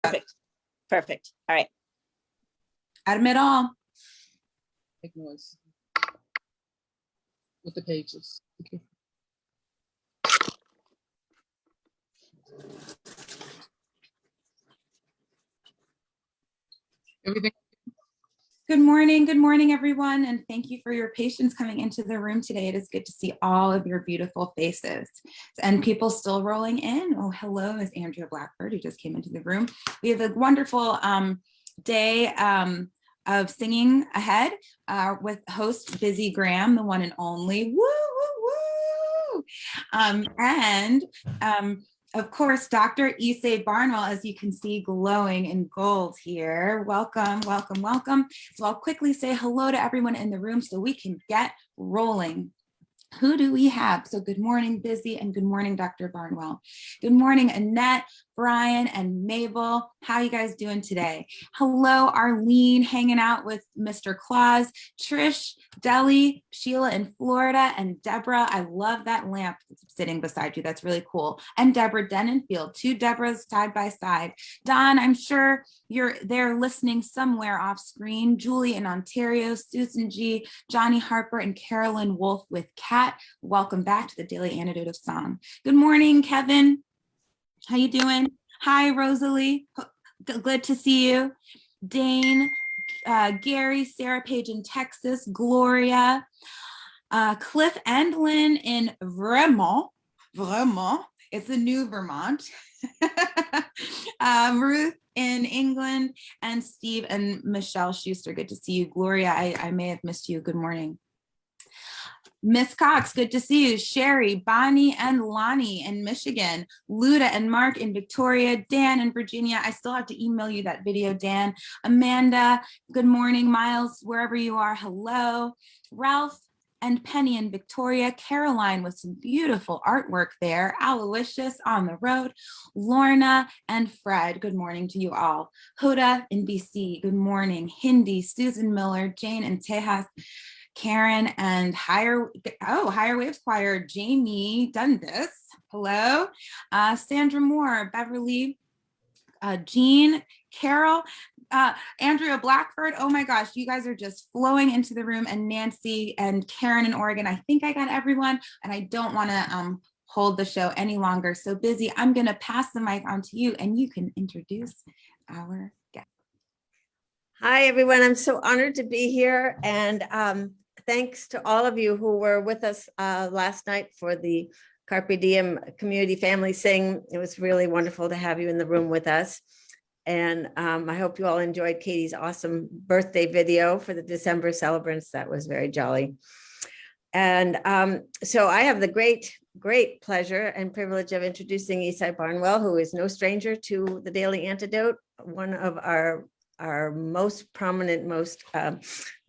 Perfect. Perfect. All right. Admit all. Make noise with the pages. Okay. Everything. Good morning, everyone, and thank you for your patience coming into the room today. It is good to see all of your beautiful faces and people still rolling in. Oh, hello, is Andrea Blackbird, who just came into the room. We have a wonderful day of singing ahead with host Busy Graham, the one and only. Woo, woo, woo! Of course, Dr. Ysaye Barnwell, as you can see, glowing in gold here. Welcome, welcome, welcome. So I'll quickly say hello to everyone in the room so we can get rolling. Who do we have? So good morning, Busy, and good morning, Dr. Barnwell. Good morning, Annette, Brian, and Mabel. How you guys doing today? Hello, Arlene, hanging out with Mr. Claus, Trish, Deli, Sheila in Florida, and Deborah. I love that lamp sitting beside you. That's really cool. And Deborah Denenfield, two Deborahs side by side. Don, I'm sure you're there listening somewhere off screen. Julie in Ontario, Susan G, Johnny Harper, and Carolyn Wolf with Cat. Welcome back to the Daily Antidote of Song. Good morning, Kevin. How you doing? Hi, Rosalie. Good to see you. Dane, Gary, Sarah Page in Texas, Gloria, Cliff and Lynn in Vermont. It's the new Vermont. Ruth in England, and Steve and Michelle Schuster. Good to see you. Gloria, I may have missed you. Good morning. Miss Cox, good to see you. Sherry, Bonnie, and Lonnie in Michigan. Luda and Mark in Victoria. Dan in Virginia. I still have to email you that video, Dan. Amanda, good morning. Miles, wherever you are, hello. Ralph and Penny in Victoria. Caroline with some beautiful artwork there. Aloysius on the road. Lorna and Fred, good morning to you all. Huda in BC, good morning. Hindi, Susan Miller, Jane in Tejas. Karen and Higher Waves Choir, Jamie Dundas, hello. Sandra Moore, Beverly, Jean, Carol, Andrea Blackbird. Oh my gosh, you guys are just flowing into the room. And Nancy and Karen in Oregon. I think I got everyone, and I don't want to hold the show any longer. So Busy, I'm going to pass the mic on to you, and you can introduce our guest. Hi, everyone. I'm so honored to be here. And thanks to all of you who were with us last night for the Carpe Diem Community Family Sing. It was really wonderful to have you in the room with us. And I hope you all enjoyed Katie's awesome birthday video for the December celebrants. That was very jolly. And so I have the great pleasure and privilege of introducing Ysaye Barnwell, who is no stranger to the Daily Antidote, one of our most prominent, most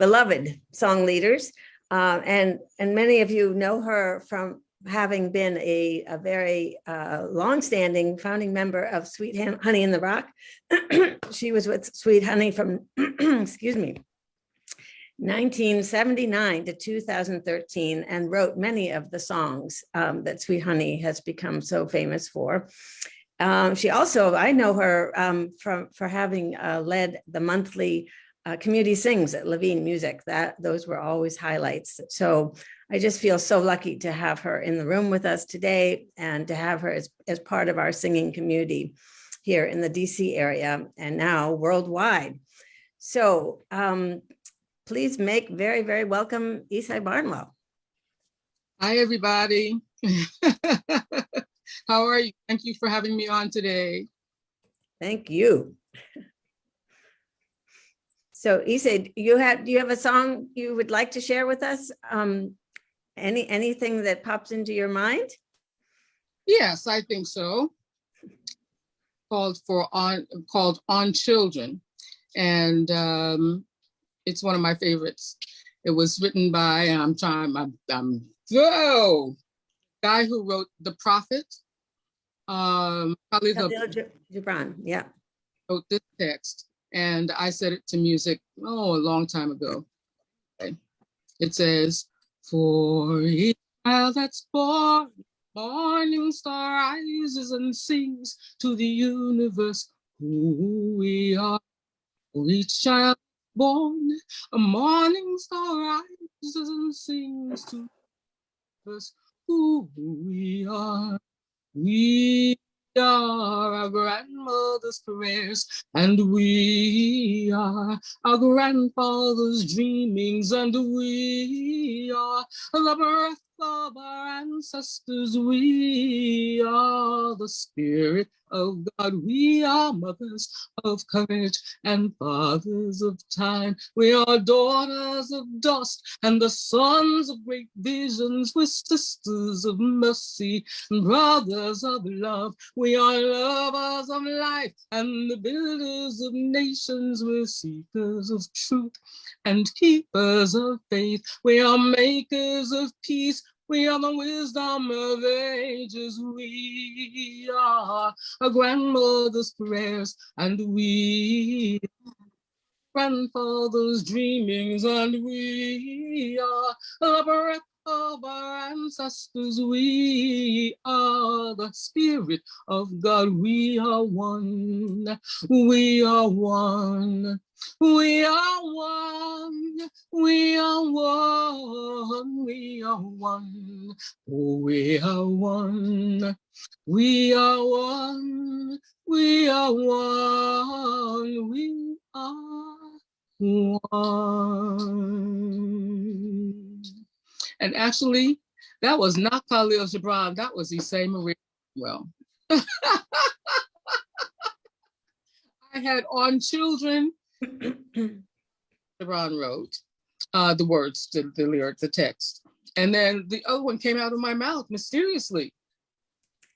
beloved song leaders. And many of you know her from having been a very longstanding founding member of Sweet Honey in the Rock. She was with Sweet Honey from, excuse me, 1979 to 2013, and wrote many of the songs that Sweet Honey has become so famous for. She also, I know her for having led the monthly community sings at Levine Music. Those were always highlights. So I just feel so lucky to have her in the room with us today, and to have her as part of our singing community here in the DC area and now worldwide. So please make very, very welcome Ysaye Barnwell. Hi, everybody. How are you? Thank you for having me on today. Thank you. So Ysaye, do you have a song you would like to share with us? Anything that pops into your mind? Yes, I think so. Called On Children, and it's one of my favorites. It was written by guy who wrote The Prophet. Probably Gibran, yeah. Wrote this text, and I set it to music a long time ago. Okay. It says, "For each child that's born, morning star rises and sings to the universe who we are. We child born, a morning star rises and sings to us who we are. We are our grandmother's prayers, and we are our grandfather's dreamings, and we are the breath of our ancestors. We are the spirit of God. We are mothers of courage and fathers of time. We are daughters of dust and the sons of great visions. We're sisters of mercy, brothers of love. We are lovers of life and the builders of nations. We're seekers of truth and keepers of faith. We are makers of peace. We are the wisdom of ages. We are a grandmother's prayers, and we grandfather's dreamings, and we are the breath of our ancestors. We are the spirit of God. We are one. We are one. We are one. We are one. We are one. Oh, we are one. We are one. We are one. We are one. And actually, that was not Khalil Gibran. That was Ysaye Barnwell. I had On Children. Gibran wrote the words, the lyric, the text. And then the other one came out of my mouth mysteriously.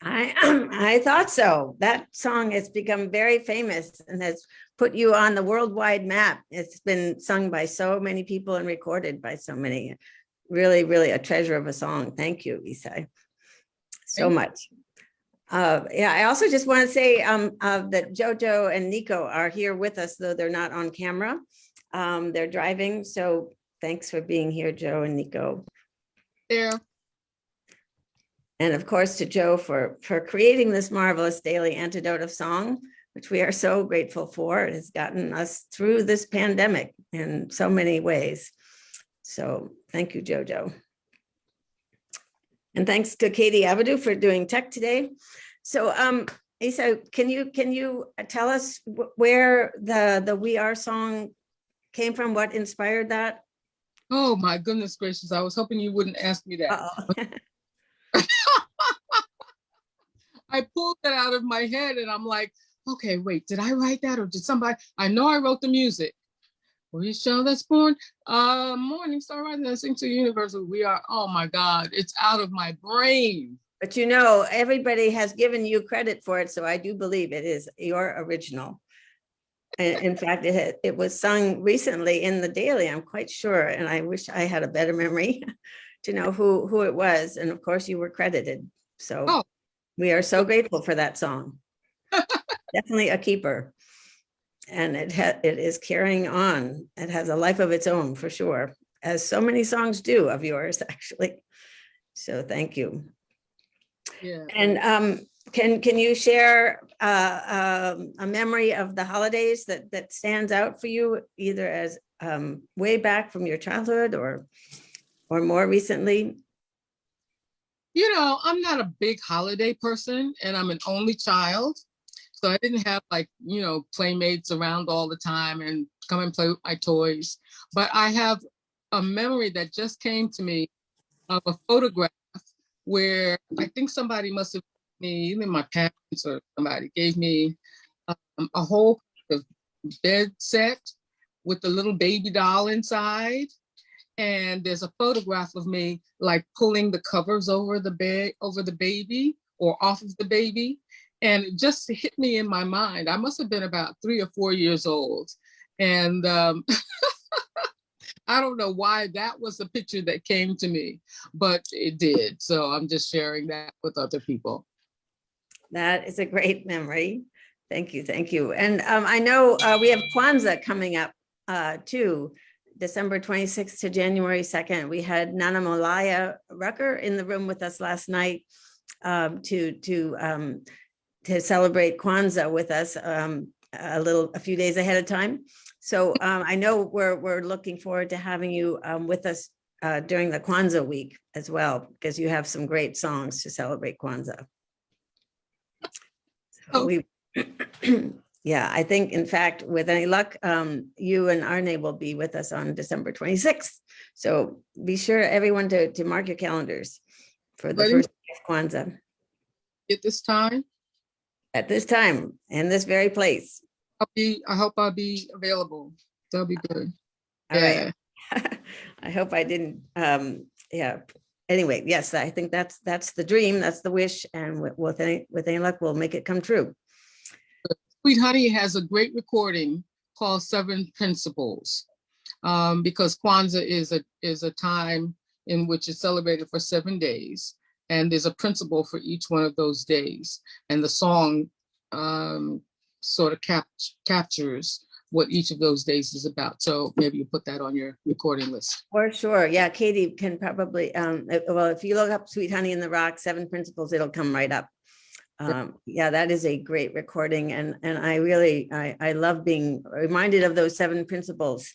I thought so. That song has become very famous and has put you on the worldwide map. It's been sung by so many people and recorded by so many. Really, really a treasure of a song. Thank you, Ysaye, so much. Yeah, I also just want to say that Jojo and Nico are here with us, though they're not on camera. They're driving, so thanks for being here, Joe and Nico. Yeah. And of course to Joe for creating this marvelous Daily Antidote of Song, which we are so grateful for. It has gotten us through this pandemic in so many ways. So thank you, Jojo. And thanks to Katie Abadou for doing tech today. So Ysaye, can you tell us where the We Are song came from? What inspired that? Oh my goodness gracious. I was hoping you wouldn't ask me that. Uh-oh. I pulled that out of my head and I'm like, okay, wait, did I write that or did somebody? I know I wrote the music. We shall that's born, morning star rising and sing to the universe. We are, oh my God, it's out of my brain. But you know, everybody has given you credit for it, so I do believe it is your original. In fact, it was sung recently in the Daily, I'm quite sure, and I wish I had a better memory to know who it was. And of course, you were credited. So we are so grateful for that song. Definitely a keeper. And it is carrying on. It has a life of its own for sure, as so many songs do of yours, actually. So thank you. Yeah. And can you share a memory of the holidays that stands out for you, either as way back from your childhood or more recently? You know, I'm not a big holiday person and I'm an only child. So I didn't have like, you know, playmates around all the time and come and play with my toys. But I have a memory that just came to me of a photograph where I think somebody must have me, either my parents or somebody gave me a whole bed set with a little baby doll inside. And there's a photograph of me like pulling the covers over the bed, over the baby or off of the baby. And it just hit me in my mind. I must have been about 3 or 4 years old. And I don't know why that was the picture that came to me, but it did. So I'm just sharing that with other people. That is a great memory. Thank you. Thank you. And I know we have Kwanzaa coming up too, December 26th to January 2nd. We had Nana Malaya Rucker in the room with us last night to to celebrate Kwanzaa with us a few days ahead of time. So I know we're looking forward to having you with us during the Kwanzaa week as well, because you have some great songs to celebrate Kwanzaa. So we, yeah, I think in fact, with any luck, you and Arne will be with us on December 26th. So be sure everyone to mark your calendars for the first day of Kwanzaa. At this time? At this time, in this very place. I hope I'll be available. That'll be good. All right. I hope I didn't, yeah. Anyway, yes, I think that's the dream, that's the wish, and with any luck, we'll make it come true. Sweet Honey has a great recording called 7 Principles, because Kwanzaa is a time in which it's celebrated for 7 days, and there's a principle for each one of those days, and the song sort of captures what each of those days is about. So maybe you put that on your recording list. For sure. Yeah, Katie can probably, well, if you look up Sweet Honey in the Rock, 7 Principles, it'll come right up. Yeah, that is a great recording. And I really, I love being reminded of those 7 principles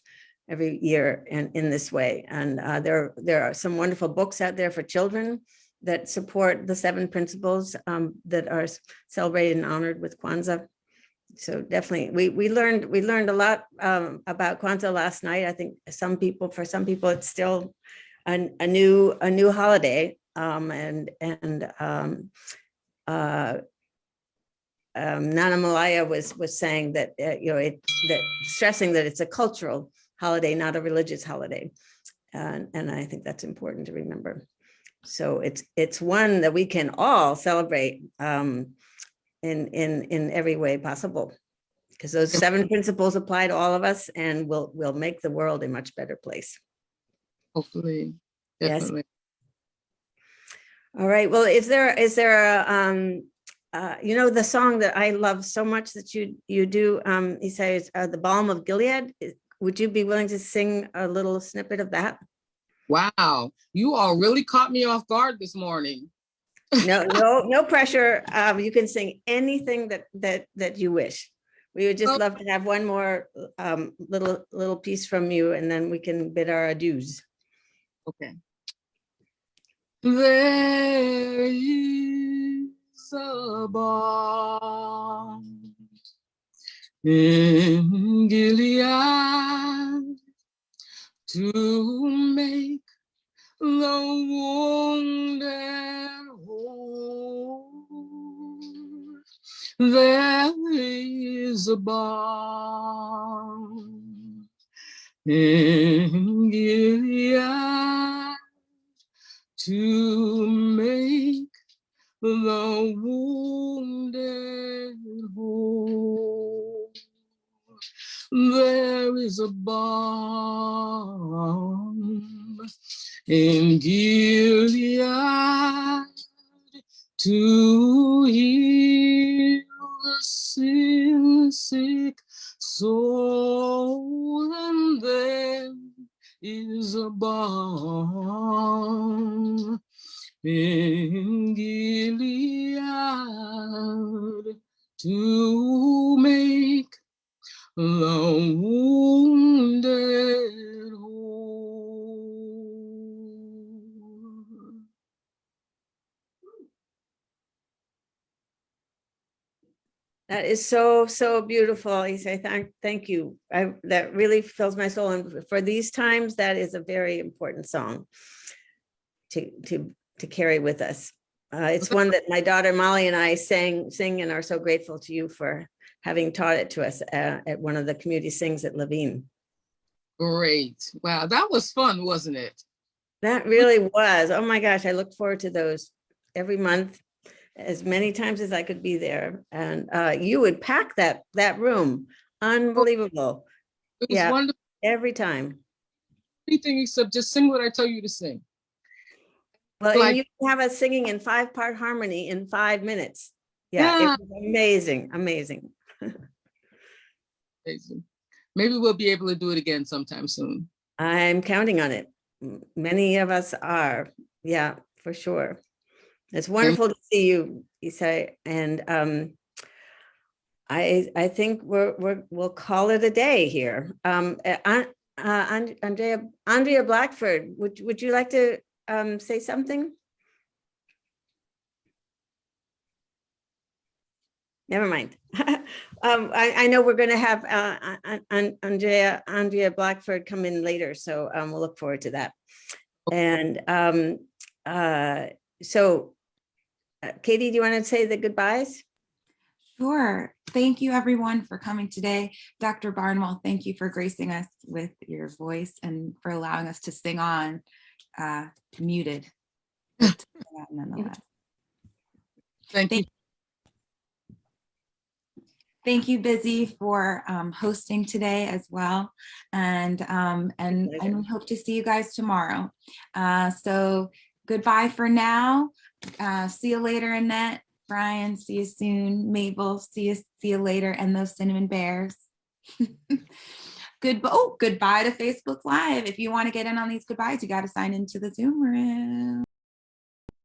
every year in this way. And there are some wonderful books out there for children that support the 7 principles that are celebrated and honored with Kwanzaa. So definitely, we learned a lot about Kwanzaa last night. I think for some people, it's still a new holiday. Nana Malaya was saying that that stressing that it's a cultural holiday, not a religious holiday, and I think that's important to remember. So it's one that we can all celebrate. In every way possible, because those 7 principles apply to all of us, and will make the world a much better place. Hopefully, definitely. Yes. All right. Well, is there the song that I love so much that you do, Ysaye, is the Balm of Gilead? Would you be willing to sing a little snippet of that? Wow, you all really caught me off guard this morning. No pressure. You can sing anything that you wish. We would just love to have one more little piece from you, and then we can bid our adieus. Okay. There is a balm in Gilead to make the wounded whole. There is a balm in Gilead to make the wounded whole. There is a balm in Gilead to heal the sin-sick soul, and there is a balm in Gilead to make the wounded whole. That is so beautiful. Ysaye, thank you. That really fills my soul. And for these times, that is a very important song to carry with us. It's one that my daughter Molly and I sing and are so grateful to you for having taught it to us at one of the community sings at Levine. Great. Wow, that was fun, wasn't it? That really was. Oh my gosh, I look forward to those every month, as many times as I could be there. And you would pack that room. Unbelievable. It was wonderful. Every time. Anything except just sing what I tell you to sing. Well, and you can have us singing in 5-part harmony in 5 minutes. Yeah. It was amazing. Amazing. Amazing. Maybe we'll be able to do it again sometime soon. I'm counting on it. Many of us are. Yeah, for sure. It's wonderful to see you, Ysaye. And I think we'll call it a day here. Andrea Blackford, would you like to say something? Never mind. I know we're going to have Andrea Blackford come in later, so we'll look forward to that. And so, Katie, do you want to say the goodbyes? Sure. Thank you everyone for coming today. Dr. Barnwell, thank you for gracing us with your voice and for allowing us to sing on muted. Nonetheless. Thank you. Thank you, Busy, for hosting today as well. And we hope to see you guys tomorrow. So goodbye for now. See you later, Annette. Brian, see you soon. Mabel, see you later. And those cinnamon bears. Goodbye to Facebook Live. If you want to get in on these goodbyes, you got to sign into the Zoom room.